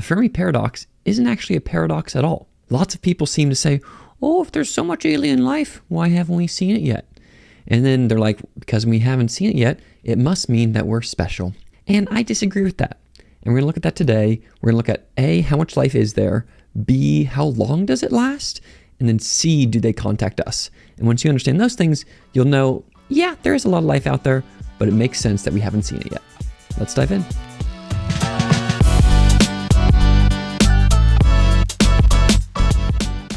Fermi Paradox isn't actually a paradox at all. Lots of people seem to say, oh, if there's so much alien life, why haven't we seen it yet? And then they're like, because we haven't seen it yet, it must mean that we're special. And I disagree with that. And we're going to look at that today. We're going to look at A, how much life is there? B, how long does it last? And then C, do they contact us? And once you understand those things, you'll know, yeah, there is a lot of life out there, but it makes sense that we haven't seen it yet. Let's dive in.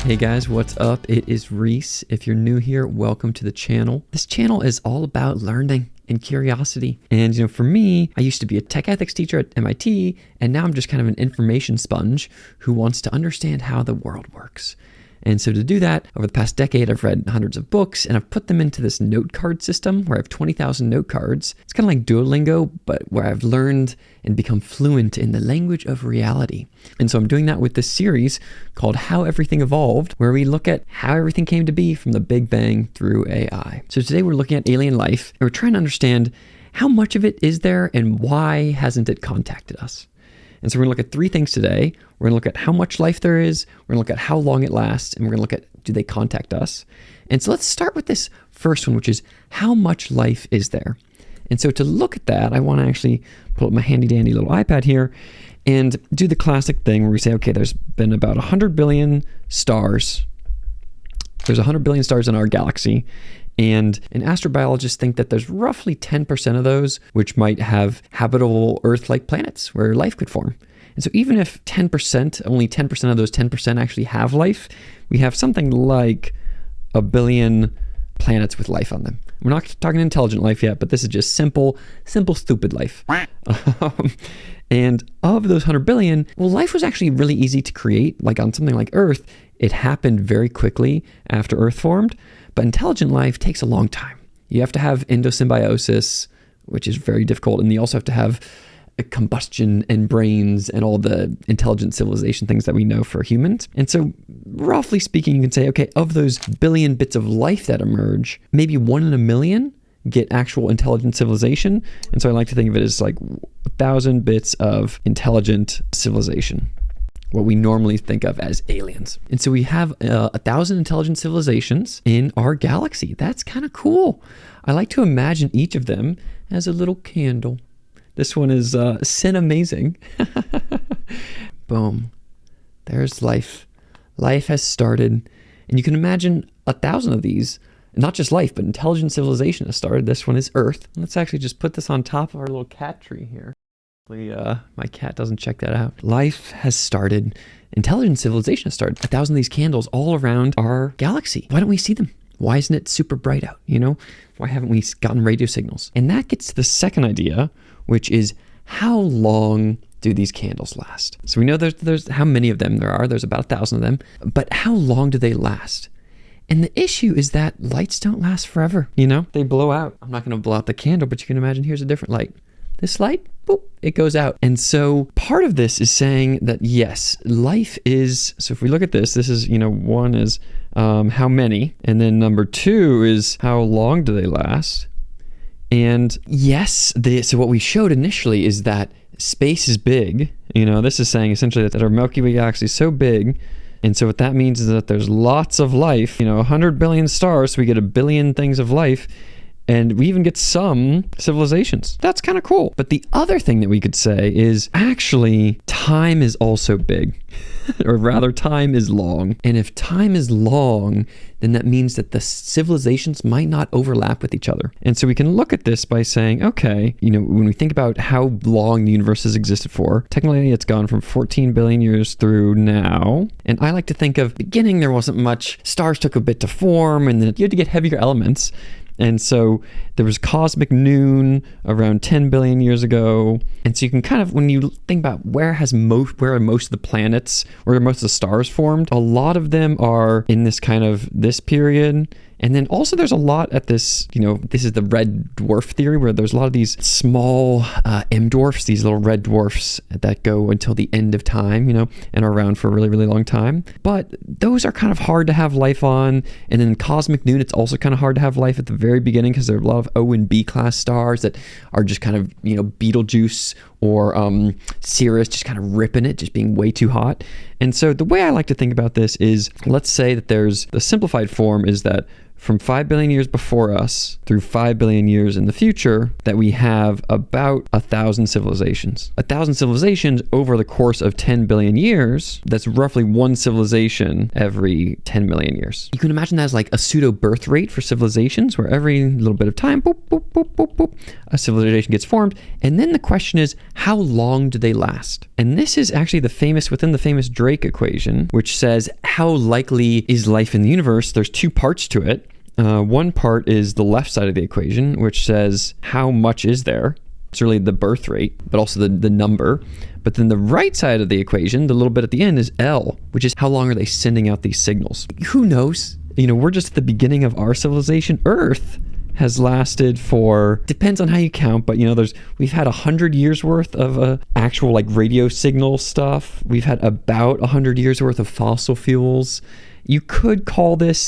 Hey guys, what's up? It is Reese. If you're new here, welcome to the channel. This channel is all about learning and curiosity. And for me, I used to be a tech ethics teacher at MIT, and now I'm just kind of an information sponge who wants to understand how the world works. And so to do that, over the past decade, I've read hundreds of books and I've put them into this note card system where I have 20,000 note cards. It's kind of like Duolingo, but where I've learned and become fluent in the language of reality. And so I'm doing that with this series called How Everything Evolved, where we look at how everything came to be from the Big Bang through AI. So today we're looking at alien life and we're trying to understand how much of it is there and why hasn't it contacted us? And so we're going to look at three things today. We're going to look at how much life there is, we're going to look at how long it lasts, and we're going to look at, do they contact us? And so let's start with this first one, which is how much life is there? And so to look at that, I want to actually pull up my handy dandy little iPad here and do the classic thing where we say, okay, there's been about 100 billion stars. There's 100 billion stars in our galaxy. And astrobiologists think that there's roughly 10% of those which might have habitable Earth-like planets where life could form. And so even if only 10% of those 10% actually have life, we have something like a billion planets with life on them. We're not talking intelligent life yet, but this is just simple, stupid life. And of those 100 billion, well, life was actually really easy to create. Like on something like Earth, it happened very quickly after Earth formed. But intelligent life takes a long time. You have to have endosymbiosis, which is very difficult. And you also have to have a combustion and brains and all the intelligent civilization things that we know for humans. And so roughly speaking, you can say, okay, of those billion bits of life that emerge, maybe 1 in a million get actual intelligent civilization. And so I like to think of it as like 1,000 bits of intelligent civilization, what we normally think of as aliens. And so we have 1,000 intelligent civilizations in our galaxy. That's kind of cool. I like to imagine each of them as a little candle. This one is sin amazing. Boom. There's life. Life has started. And you can imagine 1,000 of these, not just life, but intelligent civilization has started. This one is Earth. Let's actually just put this on top of our little cat tree here. My cat doesn't check that out. Life has started. Intelligent civilization has started. 1,000 of these candles all around our galaxy. Why don't we see them? Why isn't it super bright out? Why haven't we gotten radio signals? And that gets to the second idea, which is how long do these candles last? So we know there's how many of them there are. There's about 1,000 of them. But how long do they last? And the issue is that lights don't last forever. They blow out. I'm not going to blow out the candle, but you can imagine here's a different light. This light, boop, it goes out. And so part of this is saying that yes, life is, so if we look at this is, one is how many, and then number two is how long do they last? And yes, so what we showed initially is that space is big. This is saying essentially that our Milky Way galaxy is so big. And so what that means is that there's lots of life, 100 billion stars, so we get a billion things of life. And we even get some civilizations. That's kind of cool. But the other thing that we could say is actually time is also big, or rather time is long. And if time is long, then that means that the civilizations might not overlap with each other. And so we can look at this by saying, okay, when we think about how long the universe has existed for, technically it's gone from 14 billion years through now. And I like to think of beginning, there wasn't much, stars took a bit to form, and then you had to get heavier elements. And so there was cosmic noon around 10 billion years ago. And so you can kind of, when you think about where are most of the planets, where are most of the stars formed, a lot of them are in this period. And then also there's a lot at this, this is the red dwarf theory, where there's a lot of these small M dwarfs, these little red dwarfs that go until the end of time, and are around for a really, really long time. But those are kind of hard to have life on. And then cosmic noon, it's also kind of hard to have life at the very beginning because there are a lot of O and B class stars that are just kind of, Betelgeuse or Cirrus just kind of ripping it, just being way too hot. And so the way I like to think about this is, let's say that there's the simplified form is that from 5 billion years before us through 5 billion years in the future, that we have about 1,000 civilizations. 1,000 civilizations over the course of 10 billion years, that's roughly one civilization every 10 million years. You can imagine that as like a pseudo birth rate for civilizations, where every little bit of time, boop, boop, boop, boop, boop, a civilization gets formed. And then the question is, how long do they last? And this is actually within the famous Drake equation, which says how likely is life in the universe. There's two parts to it. One part is the left side of the equation, which says how much is there. It's really the birth rate, but also the number. But then the right side of the equation, the little bit at the end, is L, which is how long are they sending out these signals. Who knows? We're just at the beginning of our civilization. Earth has lasted for, depends on how you count, but we've had 100 years worth of actual like radio signal stuff. We've had about 100 years worth of fossil fuels. You could call it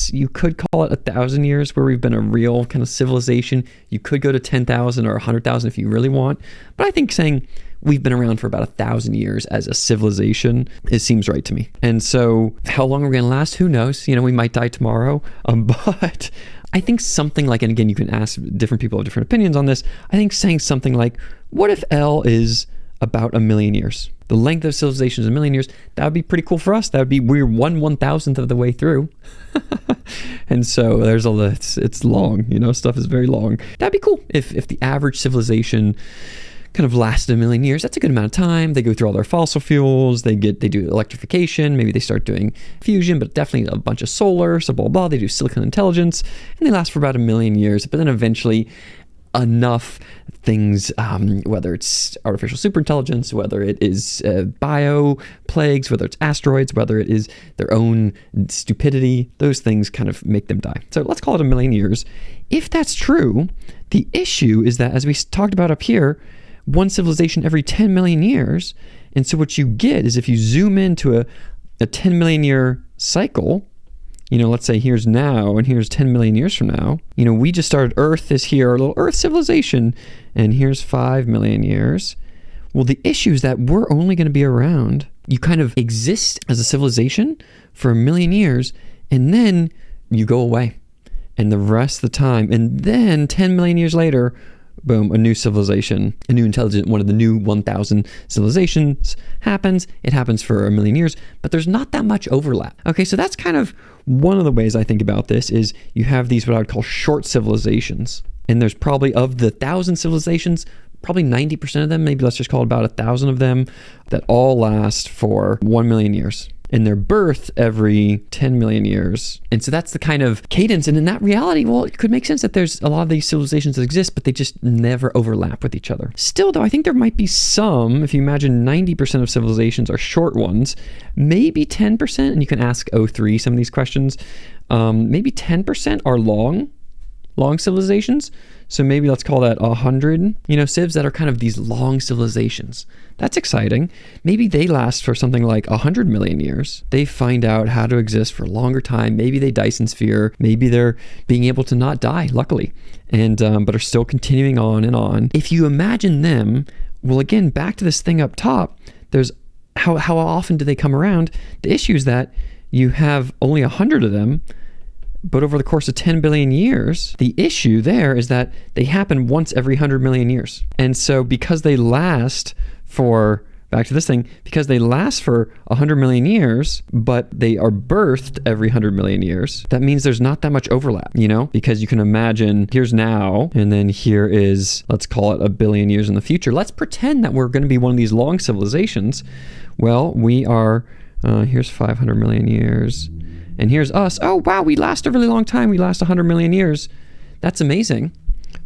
1,000 years where we've been a real kind of civilization. You could go to 10,000 or 100,000 if you really want. But I think saying we've been around for about 1,000 years as a civilization, it seems right to me. And so how long are we going to last? Who knows? We might die tomorrow. But I think something like, and again, you can ask different people have different opinions on this. I think saying something like, what if L is about 1 million years? The length of civilization is 1 million years. That would be pretty cool for us. That would be, we're 1/1000th of the way through. And so there's it's long, stuff is very long. That'd be cool if the average civilization kind of lasted 1 million years. That's a good amount of time. They go through all their fossil fuels. They do electrification. Maybe they start doing fusion, but definitely a bunch of solar. So blah, blah. They do silicon intelligence, and they last for about 1 million years. But then eventually enough things, whether it's artificial superintelligence, whether it is bio plagues, whether it's asteroids, whether it is their own stupidity, those things kind of make them die. So let's call it 1 million years. If that's true, the issue is that, as we talked about up here, one civilization every 10 million years. And so what you get is, if you zoom into a 10 million year cycle, let's say here's now and here's 10 million years from now, we just started, Earth is here, our little Earth civilization, and here's 5 million years. Well, the issue is that we're only going to be around, you kind of exist as a civilization for 1 million years, and then you go away. And the rest of the time, and then 10 million years later, boom, a new civilization, a new intelligent, one of the new 1,000 civilizations happens. It happens for 1 million years, but there's not that much overlap. Okay, so that's kind of one of the ways I think about this, is you have these what I would call short civilizations. And there's probably, of the 1,000 civilizations, probably 90% of them, maybe let's just call it about 1,000 of them, that all last for 1 million years. And they're birthed every 10 million years. And so that's the kind of cadence. And in that reality, well, it could make sense that there's a lot of these civilizations that exist, but they just never overlap with each other. Still, though, I think there might be some, if you imagine 90% of civilizations are short ones, maybe 10%, and you can ask O3 some of these questions, maybe 10% are long civilizations. So maybe let's call that 100, civs that are kind of these long civilizations. That's exciting. Maybe they last for something like 100 million years. They find out how to exist for a longer time. Maybe they Dyson sphere. Maybe they're being able to not die, luckily, and but are still continuing on and on. If you imagine them, well, again, back to this thing up top, there's how often do they come around? The issue is that you have only 100 of them, but over the course of 10 billion years, the issue there is that they happen once every 100 million years. And so because they last for, back to this thing, because they last for 100 million years, but they are birthed every 100 million years, that means there's not that much overlap, because you can imagine here's now, and then here is, let's call it 1 billion years in the future. Let's pretend that we're going to be one of these long civilizations. Well, we are, here's 500 million years. And here's us. Oh, wow, we last a really long time. We last 100 million years. That's amazing.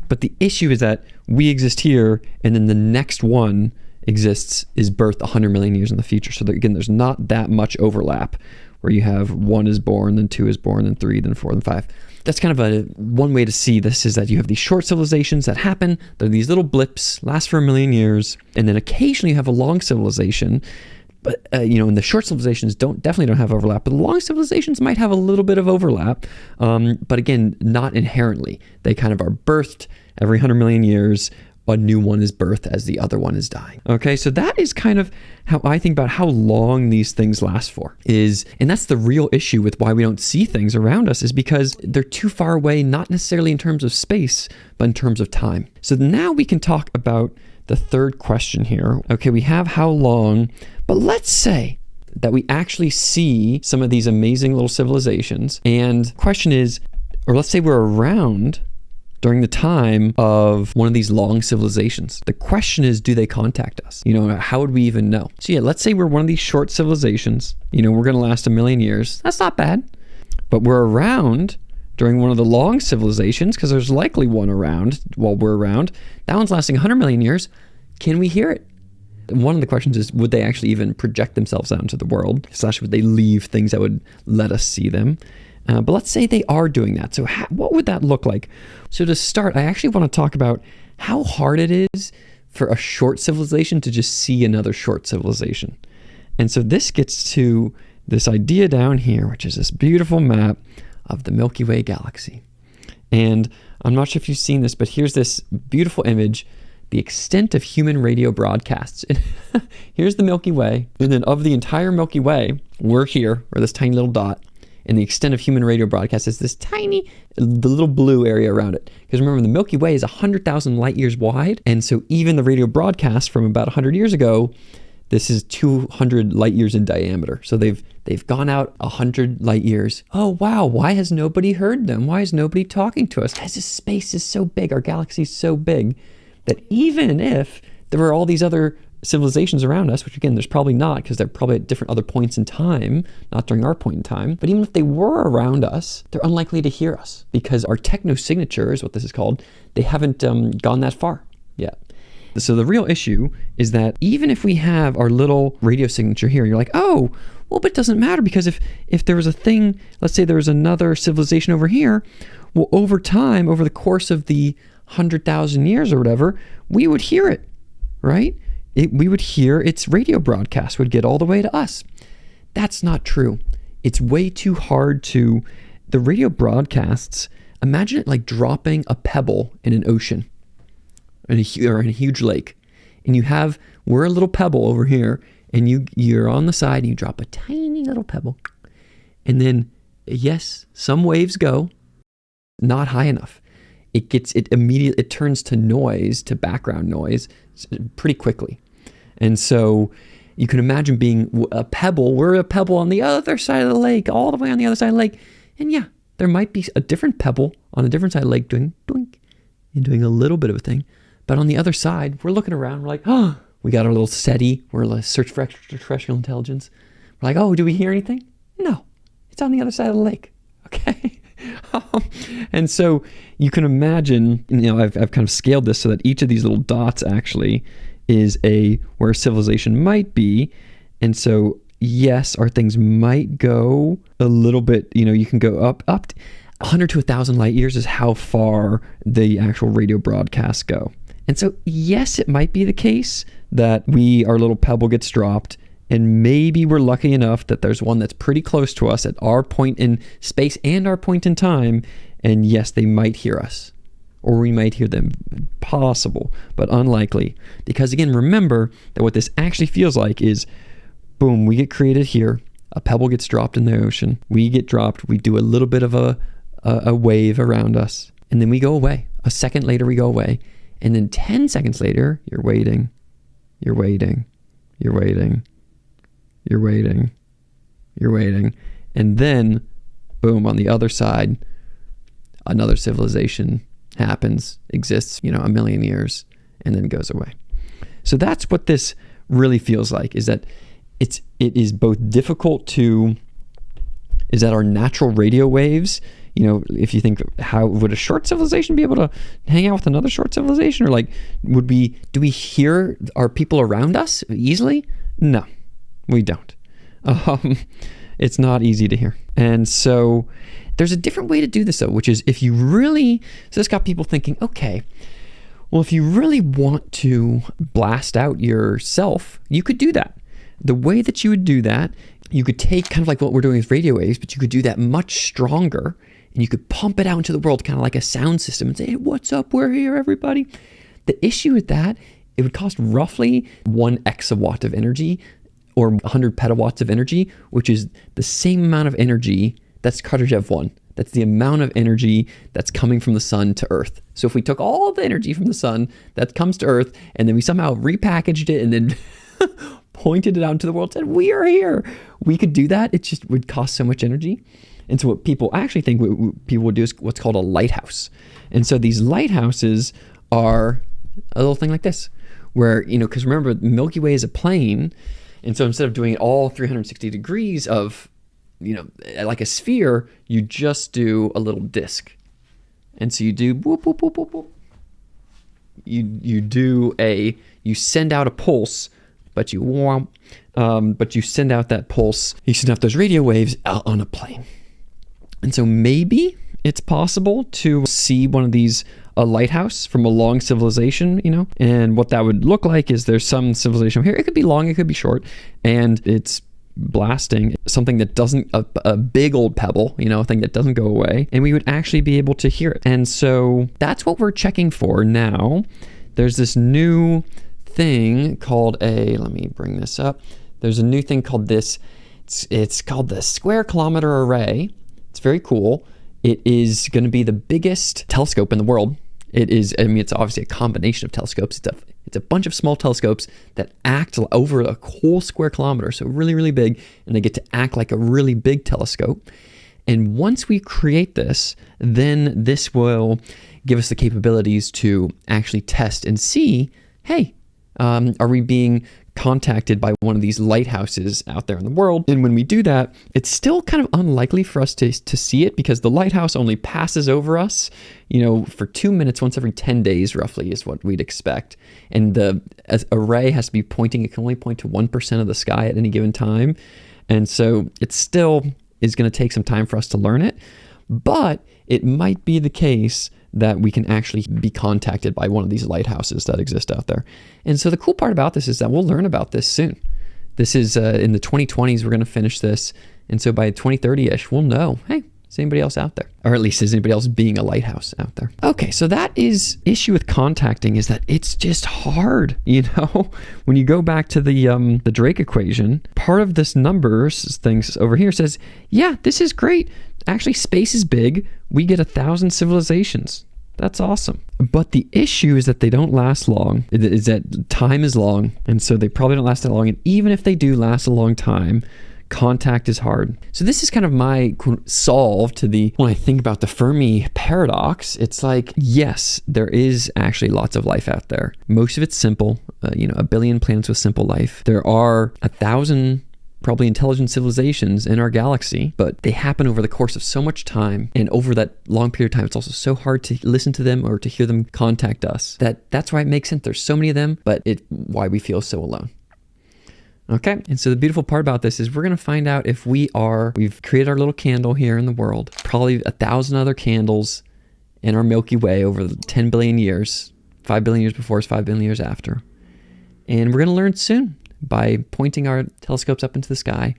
But the issue is that we exist here, and then the next one is birthed 100 million years in the future. So that, again, there's not that much overlap where you have 1 is born, then 2 is born, then 3, then 4, then 5. That's kind of one way to see this, is that you have these short civilizations that happen. They're these little blips, last for 1 million years, and then occasionally you have a long civilization. But, and the short civilizations definitely don't have overlap, but the long civilizations might have a little bit of overlap. But again, not inherently. They kind of are birthed every 100 million years, a new one is birthed as the other one is dying. Okay, so that is kind of how I think about how long these things last for. And that's the real issue with why we don't see things around us, is because they're too far away, not necessarily in terms of space, but in terms of time. So now we can talk about the third question here. Okay, we have how long, but let's say that we actually see some of these amazing little civilizations, and the question is, or let's say we're around during the time of one of these long civilizations. The question is, do they contact us? How would we even know? So yeah, let's say we're one of these short civilizations. We're going to last 1 million years. That's not bad. But we're around during one of the long civilizations, because there's likely one around while we're around. That one's lasting 100 million years. Can we hear it? One of the questions is, would they actually even project themselves out into the world? / would they leave things that would let us see them? But let's say they are doing that. So what would that look like? So to start, I actually want to talk about how hard it is for a short civilization to just see another short civilization. And so this gets to this idea down here, which is this beautiful map of the Milky Way galaxy. And I'm not sure if you've seen this, but here's this beautiful image, the extent of human radio broadcasts. Here's the Milky Way. And then of the entire Milky Way, we're here, or this tiny little dot. And the extent of human radio broadcast is this tiny, the little blue area around it. Because remember, the Milky Way is 100,000 light years wide. And so even the radio broadcast from about 100 years ago, this is 200 light years in diameter. So they've gone out 100 light years. Oh, wow. Why has nobody heard them? Why is nobody talking to us? Because this space is so big, our galaxy is so big, that even if there were all these other civilizations around us, which again, there's probably not, because they're probably at different other points in time, not during our point in time. But even if they were around us, they're unlikely to hear us, because our technosignatures, what this is called, they haven't gone that far yet. So the real issue is that even if we have our little radio signature here, you're like, oh, well, but it doesn't matter, because if there was a thing, let's say there was another civilization over here, well, over time, over the course of the 100,000 years or whatever, we would hear it, right? We would hear its radio broadcast would get all the way to us. That's not true. It's way too hard the radio broadcasts, imagine it like dropping a pebble in an ocean or in a huge lake. And we're a little pebble over here, and you're on the side and you drop a tiny little pebble. And then, yes, some waves go, not high enough. It turns to noise, to background noise pretty quickly. And so you can imagine being a pebble. We're a pebble on the other side of the lake, all the way on the other side of the lake. And yeah, there might be a different pebble on a different side of the lake doing doink and doing a little bit of a thing. But on the other side, we're looking around. We're like, oh, we got our little SETI. We're like, search for extraterrestrial intelligence. We're like, oh, do we hear anything? No, it's on the other side of the lake. Okay. And so you can imagine, I've kind of scaled this so that each of these little dots actually is where civilization might be. And so, yes, our things might go a little bit, you can go up 100 to 1,000 light years is how far the actual radio broadcasts go. And so, yes, it might be the case that our little pebble gets dropped, and maybe we're lucky enough that there's one that's pretty close to us at our point in space and our point in time, and yes, they might hear us. Or we might hear them. Possible, but unlikely. Because again, remember that what this actually feels like is, boom, we get created here, a pebble gets dropped in the ocean, we get dropped, we do a little bit of a wave around us, and then we go away. A second later, we go away. And then 10 seconds later, you're waiting, you're waiting, you're waiting, you're waiting, you're waiting. And then, boom, on the other side, another civilization happens, exists, 1 million years, and then goes away. So that's what this really feels like, is that it is both difficult is that our natural radio waves, if you think, how would a short civilization be able to hang out with another short civilization? Or do we hear our people around us easily? No, we don't. It's not easy to hear. And so there's a different way to do this though, which is so this got people thinking, okay, well, if you really want to blast out yourself, you could do that. The way that you would do that, you could take kind of like what we're doing with radio waves, but you could do that much stronger, and you could pump it out into the world kind of like a sound system and say, hey, what's up? We're here, everybody. The issue with that, it would cost roughly 1 exawatt of energy or 100 petawatts of energy, which is the same amount of energy that's Kardashev 1. That's the amount of energy that's coming from the sun to Earth. So if we took all the energy from the sun that comes to Earth and then we somehow repackaged it and then pointed it out into the world and said, we are here, we could do that. It just would cost so much energy. And so what people actually think people would do is what's called a lighthouse. And so these lighthouses are a little thing like this, where, because remember, the Milky Way is a plane. And so instead of doing it all 360 degrees of, like a sphere, you just do a little disc. And so you do boop, boop, boop, boop, boop. You send out a pulse, but you send out that pulse. You send out those radio waves out on a plane. And so maybe it's possible to see one of these, a lighthouse from a long civilization, and what that would look like is there's some civilization here. It could be long, it could be short, and it's blasting something that doesn't, a big old pebble, a thing that doesn't go away, and we would actually be able to hear it. And so that's what we're checking for now. There's this new thing called let me bring this up. There's a new thing called this, it's called the Square Kilometer Array. It's very cool. It is going to be the biggest telescope in the world. It is, it's obviously a combination of telescopes. It's a bunch of small telescopes that act over a whole square kilometer, so really, really big, and they get to act like a really big telescope. And once we create this, then this will give us the capabilities to actually test and see, hey, are we being contacted by one of these lighthouses out there in the world? And when we do that, it's still kind of unlikely for us to see it, because the lighthouse only passes over us, for 2 minutes once every 10 days roughly is what we'd expect. And the array has to be pointing, it can only point to 1% of the sky at any given time. And so it still is going to take some time for us to learn it, but it might be the case that we can actually be contacted by one of these lighthouses that exist out there. And so the cool part about this is that we'll learn about this soon. This is in the 2020s, we're going to finish this. And so by 2030-ish, we'll know, hey, is anybody else out there? Or at least is anybody else being a lighthouse out there? Okay, so that is issue with contacting, is that it's just hard, When you go back to the Drake equation, part of this numbers things over here says, yeah, this is great. Actually, space is big. We get 1,000 civilizations. That's awesome. But the issue is that they don't last long, is that time is long. And so they probably don't last that long. And even if they do last a long time, contact is hard. So this is kind of my solve to when I think about the Fermi Paradox, it's like, yes, there is actually lots of life out there. Most of it's simple, 1 billion planets with simple life. There are 1,000 probably intelligent civilizations in our galaxy, but they happen over the course of so much time, and over that long period of time, it's also so hard to listen to them or to hear them contact us. That's why it makes sense. There's so many of them, but why we feel so alone. Okay, and so the beautiful part about this is we're going to find out if we've created our little candle here in the world, probably 1,000 other candles in our Milky Way over 10 billion years, 5 billion years before us, 5 billion years after. And we're going to learn soon by pointing our telescopes up into the sky,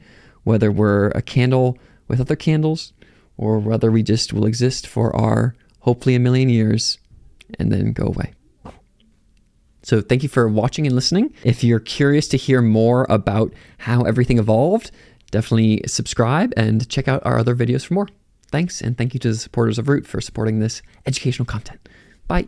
whether we're a candle with other candles, or whether we just will exist for our, hopefully, 1 million years and then go away. So thank you for watching and listening. If you're curious to hear more about how everything evolved, definitely subscribe and check out our other videos for more. Thanks, and thank you to the supporters of Root for supporting this educational content. Bye.